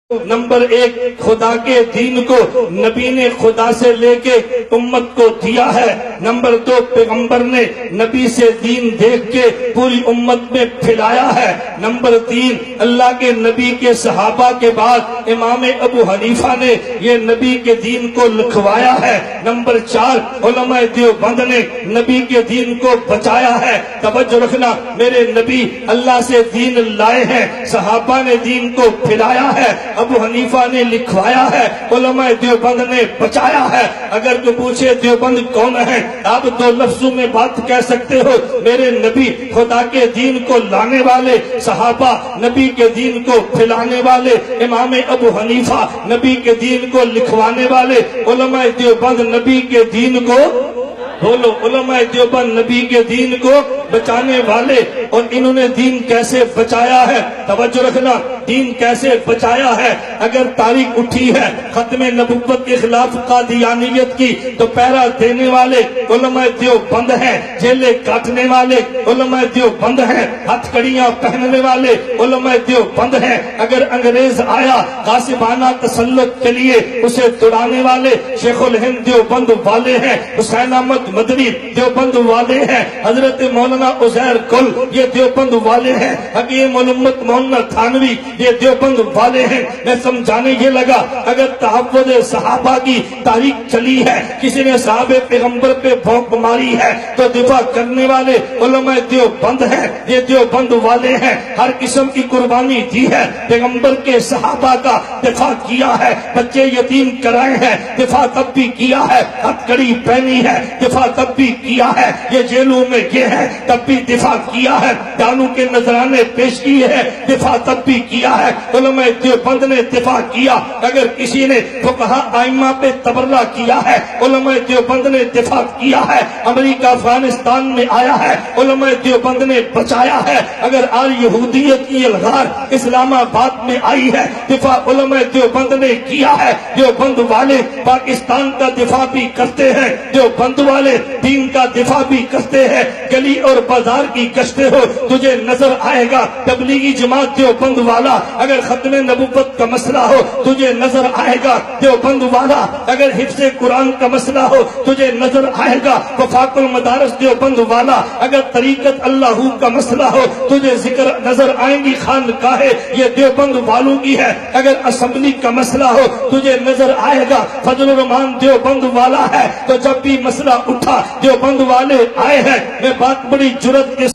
Number ایک، خدا کے دین کو نبی نے خدا سے لے کے امت کو دیا ہے۔ نمبر دو، پیغمبر نے نبی سے دین دیکھ کے پوری امت میں پھیلایا ہے۔ نمبر تین، اللہ کے نبی کے صحابہ کے بعد امام ابو حنیفہ نے یہ نبی کے دین کو لکھوایا ہے۔ نمبر چار، علماء دیوبند نے نبی کے دین کو بچایا ہے۔ توجہ رکھنا، میرے نبی اللہ سے دین لائے ہیں، صحابہ نے دین کو پھیلایا ہے، ابو حنیفہ نے لکھوایا ہے، علماء دیوبند نے بچایا ہے۔ اگر تو پوچھے دیوبند کون ہے، آپ دو لفظوں میں بات کہہ سکتے ہو، میرے نبی خدا کے دین کو لانے والے، صحابہ نبی کے دین کو پھیلانے والے، امام ابو حنیفہ نبی کے دین کو لکھوانے والے، علماء دیوبند نبی کے دین کو، بولو، علماء دیوبند نبی کے دین کو بچانے والے۔ اور انہوں نے دین کیسے بچایا ہے؟ توجہ رکھنا، دین کیسے بچایا ہے؟ اگر تاریخ اٹھی ہے ختم نبوت کے خلاف قادیانیت کی تو پہرا دینے والے علماء دیوبند ہیں، جیلے کاٹنے والے علماء دیوبند ہیں، ہتھ کڑیاں پہننے والے علماء دیوبند ہیں۔ اگر انگریز آیا غاصبانہ تسلط کے لیے اسے دوڑانے والے شیخ الہند دیوبند والے ہیں، حسین احمد مدنی دیوبند والے ہیں، حضرت مولانا عزیر کل یہ دیوبند والے ہیں، حکیم الامت مولانا تھانوی یہ دیوبند والے ہیں۔ میں سمجھانے یہ لگا، اگر تحفظ صحابہ کی تاریخ چلی ہے، کسی نے صحابہ پیغمبر پہ بھونک ماری ہے تو دفاع کرنے والے علماء دیوبند ہیں، یہ دیوبند والے ہیں۔ ہر قسم کی قربانی دی ہے، پیغمبر کے صحابہ کا دفاع کیا ہے، بچے یتیم کرائے ہیں، دفاع تب بھی کیا ہے، ہتھ کڑی پہنی ہے، دفاع تب بھی کیا ہے، یہ جیلوں میں گئے ہیں تب بھی دفاع کیا ہے، دانوں کے نذرانے پیش کیے ہیں، دفاع تب بھی کیا ہے، علماء دیوبند نے دفاع کیا۔ اگر کسی نے فقہاء ائمہ پہ تبرہ کیا ہے، علماء دیوبند نے دفاع کیا ہے۔ امریکہ افغانستان میں آیا ہے، علماء دیوبند نے بچایا ہے۔ اگر آج یہودیت کی الغار اسلام آباد میں آئی ہے، دفاع علماء دیوبند نے کیا ہے۔ دیوبند والے پاکستان کا دفاع بھی کرتے ہیں، دیوبند والے دین کا دفاع بھی کرتے ہیں۔ گلی اور بازار کی گشتے ہو، تجھے نظر آئے گا تبلیغی جماعت دیوبند والا۔ اگر ختم نبوت کا مسئلہ ہو، تجھے نظر آئے گا دیوبند والا۔ اگر حفظ قرآن کا مسئلہ ہو، تجھے نظر آئے گا وفاق المدارس دیوبند والا۔ اگر طریقت اللہ کا مسئلہ ہو، تجھے ذکر نظر آئیں گی خانقاہیں یہ دیوبند والوں کی ہے۔ اگر اسمبلی کا مسئلہ ہو، تجھے نظر آئے گا فضل الرحمان دیوبند والا ہے۔ تو جب بھی مسئلہ اٹھا دیوبند والے آئے ہیں۔ میں بات بڑی جرات کے